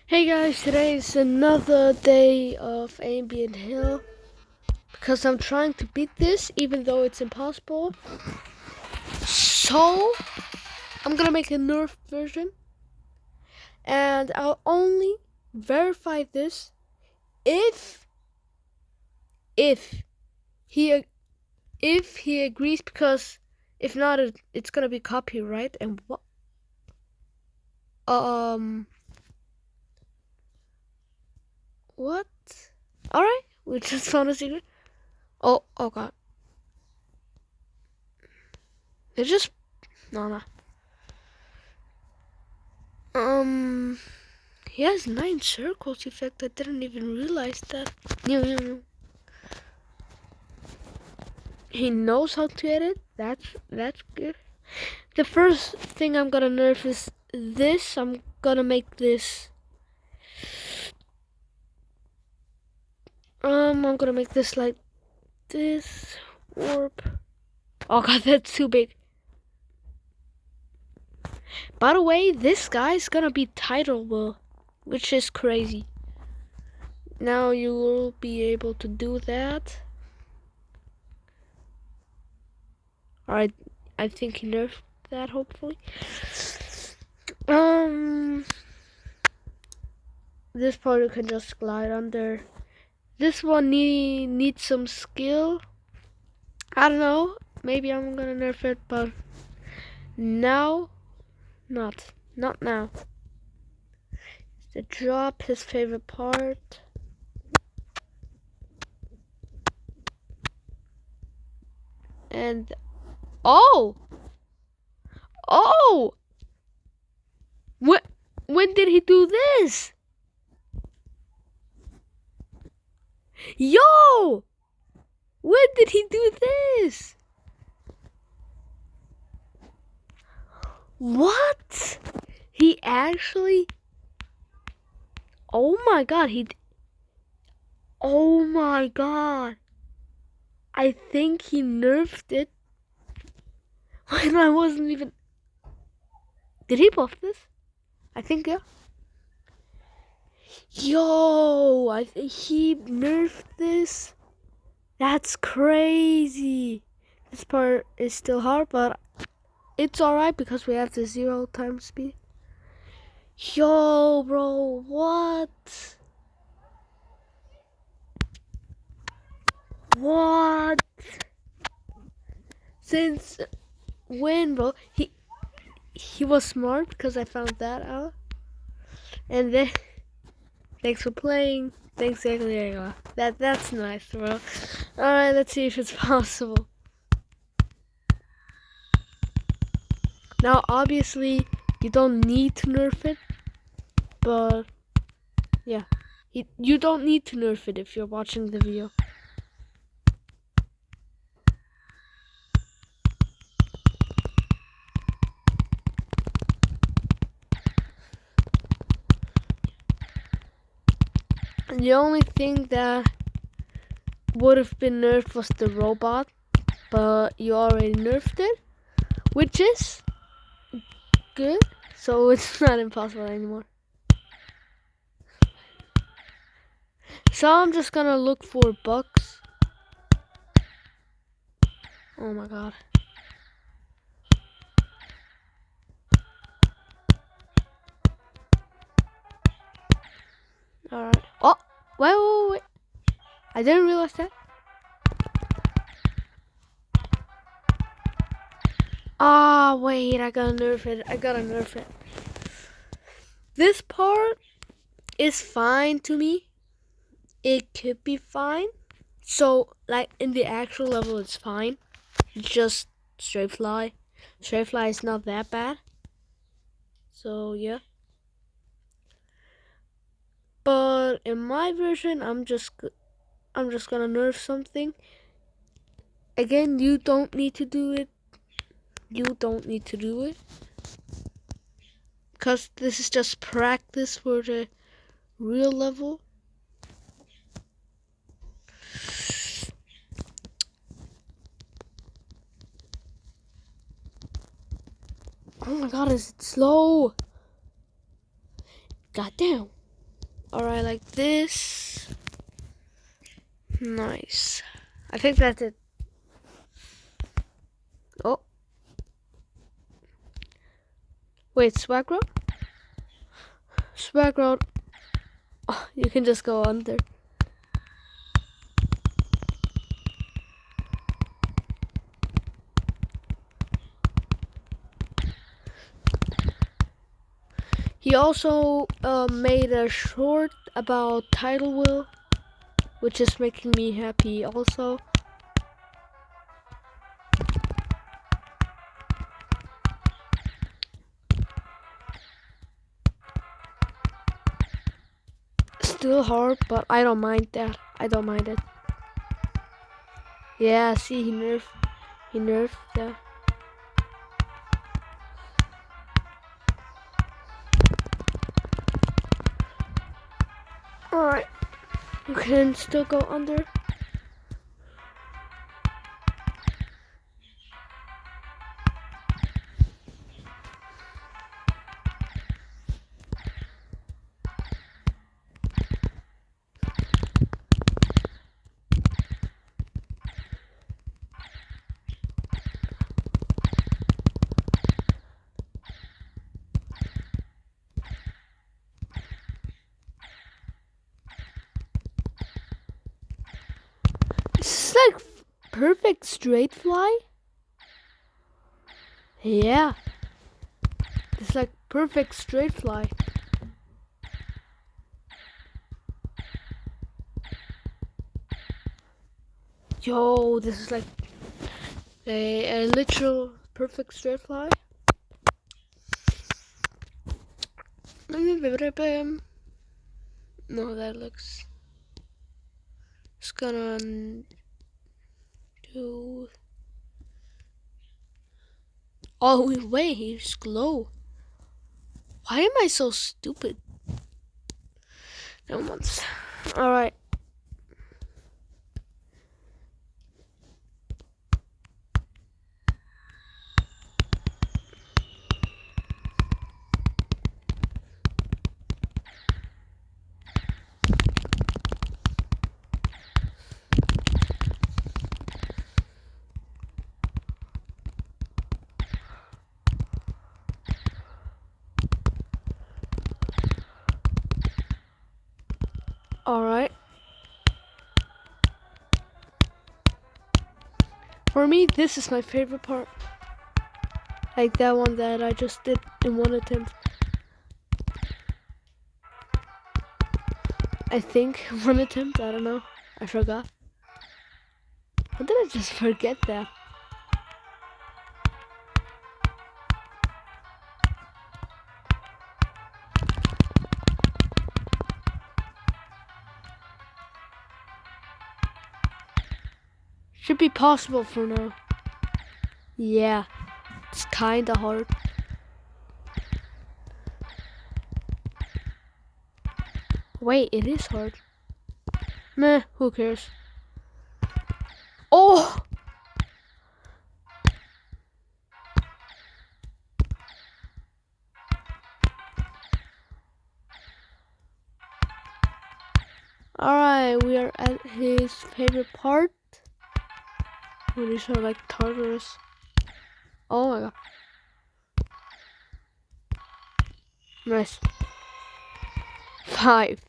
Hey guys, today is another day of ambient hill because I'm trying to beat this even though it's impossible. So I'm gonna make a nerfed version and I'll only verify this if if he if he agrees, because if not it's gonna be copyright. And um what? Alright, we just found a secret. Oh god. It just no. He has 9 circles effect. I didn't even realize that. He knows how to edit. That's good. The first thing I'm gonna nerf is this. I'm gonna make this. I'm gonna make this like this. Warp. Oh god, that's too big. By the way, this guy's gonna be titleable, which is crazy. Now you will be able to do that. Alright, I think he nerfed that, hopefully. This part you can just glide under. This one needs some skill. I don't know. Maybe I'm gonna nerf it, but now, not now. The drop, his favorite part. And oh, when did he do this? Yo, when did he do this? What? He actually? Oh my god, oh my god. I think he nerfed it when I wasn't even. Did he buff this? I think, yeah. Yo, I think he nerfed this. That's crazy. This part is still hard, but it's alright because we have the 0 time speed. Yo, bro, what? What? Since when, bro? He was smart because I found that out. And then, thanks for playing. Thanks, there you go. That's nice, bro. Alright, let's see if it's possible. Now, obviously, you don't need to nerf it, but yeah, you don't need to nerf it if you're watching the video. The only thing that would have been nerfed was the robot, but you already nerfed it, which is good, so it's not impossible anymore. So I'm just gonna look for bugs. Oh my god. Alright. Oh, wait. I didn't realize that. Ah, wait, I gotta nerf it. This part is fine to me. It could be fine. So, like, in the actual level, it's fine. It's just straight fly. Straight fly is not that bad. So, yeah. But in my version, I'm just gonna nerf something. Again, you don't need to do it. Because this is just practice for the real level. Oh my god, is it slow? Goddamn. Alright, like this. Nice. I think that's it. Oh. Wait, swag road? Swag road. Oh, you can just go under. He also made a short about Tidal Wheel, which is making me happy also. Still hard, but I don't mind that. I don't mind it. Yeah, see, he nerfed that. Alright, you can still go under. This is like perfect straight fly. Yeah. It's like perfect straight fly. Yo, this is like a literal perfect straight fly. No, that looks... It's gonna do... Oh, wait, he's glow. Why am I so stupid? No one's... Alright. Alright. For me, this is my favorite part. Like that one that I just did in one attempt. I think one attempt, I don't know. I forgot. How did I just forget that? Should be possible for now. Yeah, it's kinda hard. Wait, it is hard. Meh, who cares? Oh! Alright, we are at his favorite part. Oh, these are like Tartarus. Oh my god. Nice. 5.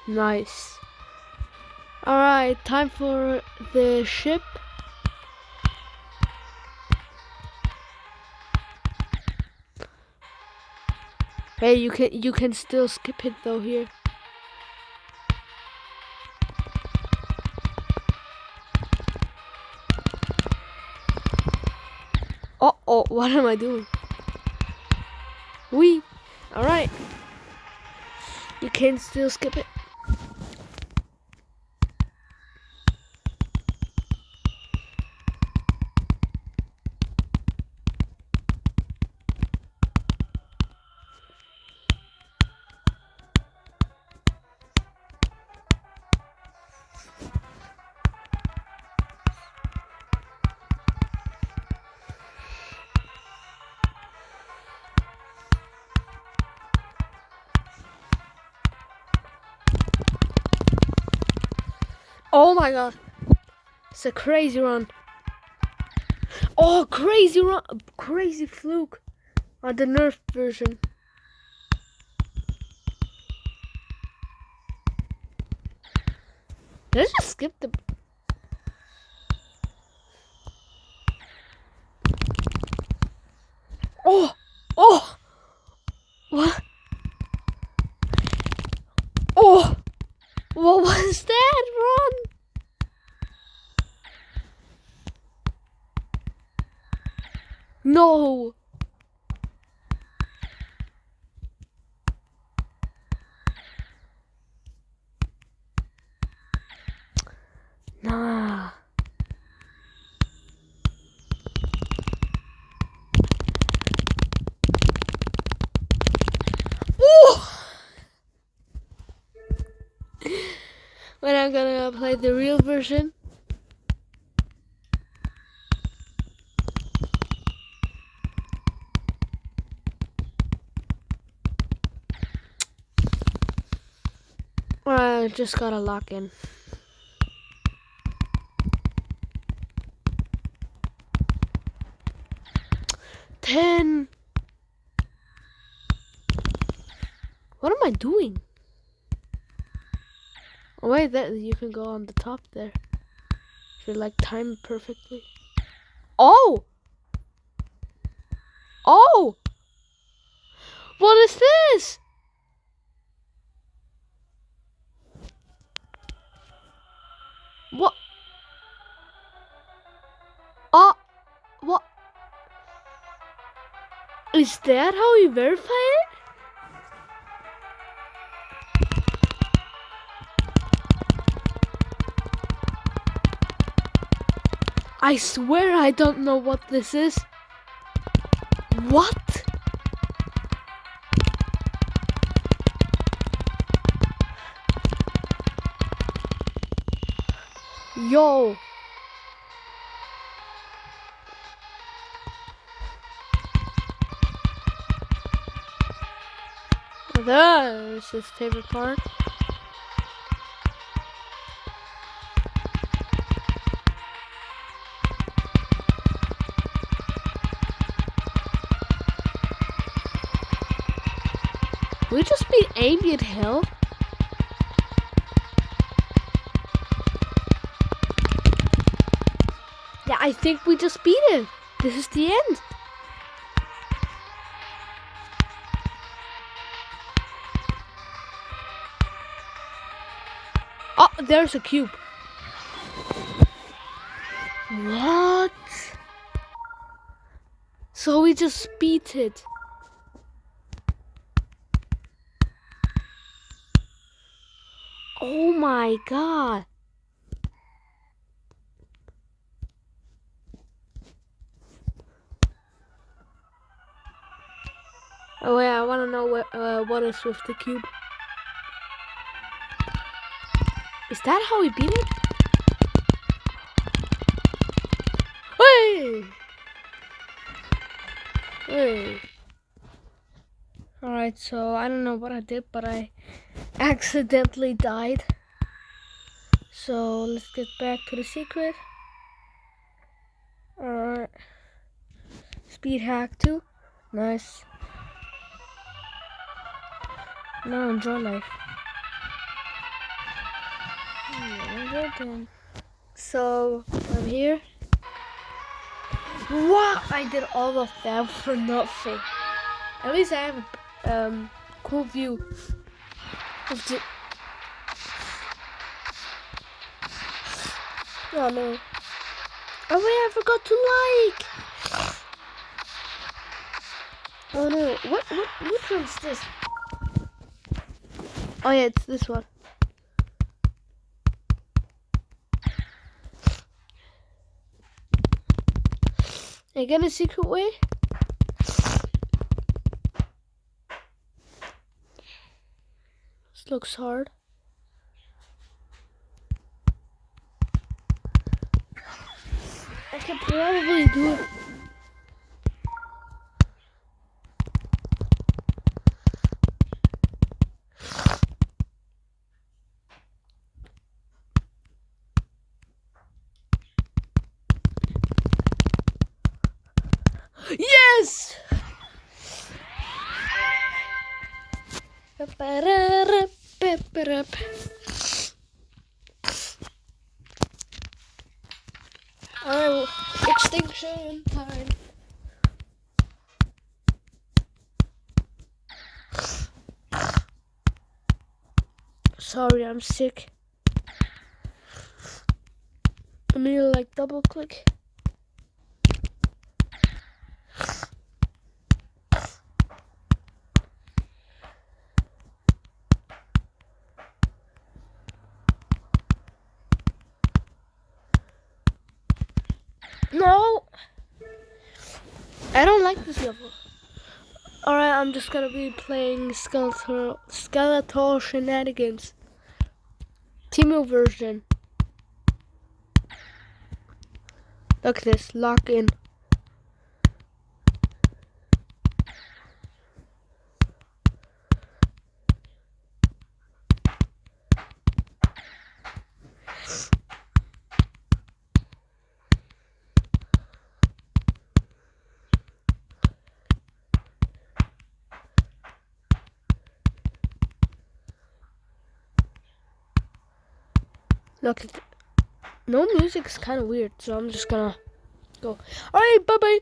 Nice. Alright, time for the ship. Hey, you can still skip it though here. Oh, what am I doing? Alright. You can still skip it. Oh my god. It's a crazy run. Oh, crazy run. Crazy fluke on the nerfed version. Did I just skip the... Oh! Oh! What? Oh! What was that run? No! Nah. When I'm gonna play the real version. I just gotta lock in. Ten. What am I doing? Oh wait, that you can go on the top there. If you like time perfectly. Oh! Oh! What is this? What? What? Is that how you verify it? I swear I don't know what this is. What? Yo. That's his favorite part. We just beat ambient hell. Yeah, I think we just beat it. This is the end. Oh, there's a cube. What? So we just beat it. Oh my god. Oh yeah, I want to know what is with the cube. Is that how we beat it? Hey! Hey! Alright, so I don't know what I did, but I accidentally died. So let's get back to the secret. Alright. Speed hack 2. Nice. Now enjoy life. So I'm here. Wow, I did all of that for nothing. At least I have a cool view of the... Oh no. Oh wait, I forgot to like. Oh no, which one's this? Oh yeah, it's this one. I get a secret way? This looks hard. I can probably do it. Yes! Oh, extinction time. Sorry, I'm sick. I need to like double click. No! I don't like this level. Alright, I'm just gonna be playing skeletal shenanigans. Teemo version. Look at this, lock in. Look at no music's kind of weird, so I'm just gonna go. Alright, bye bye.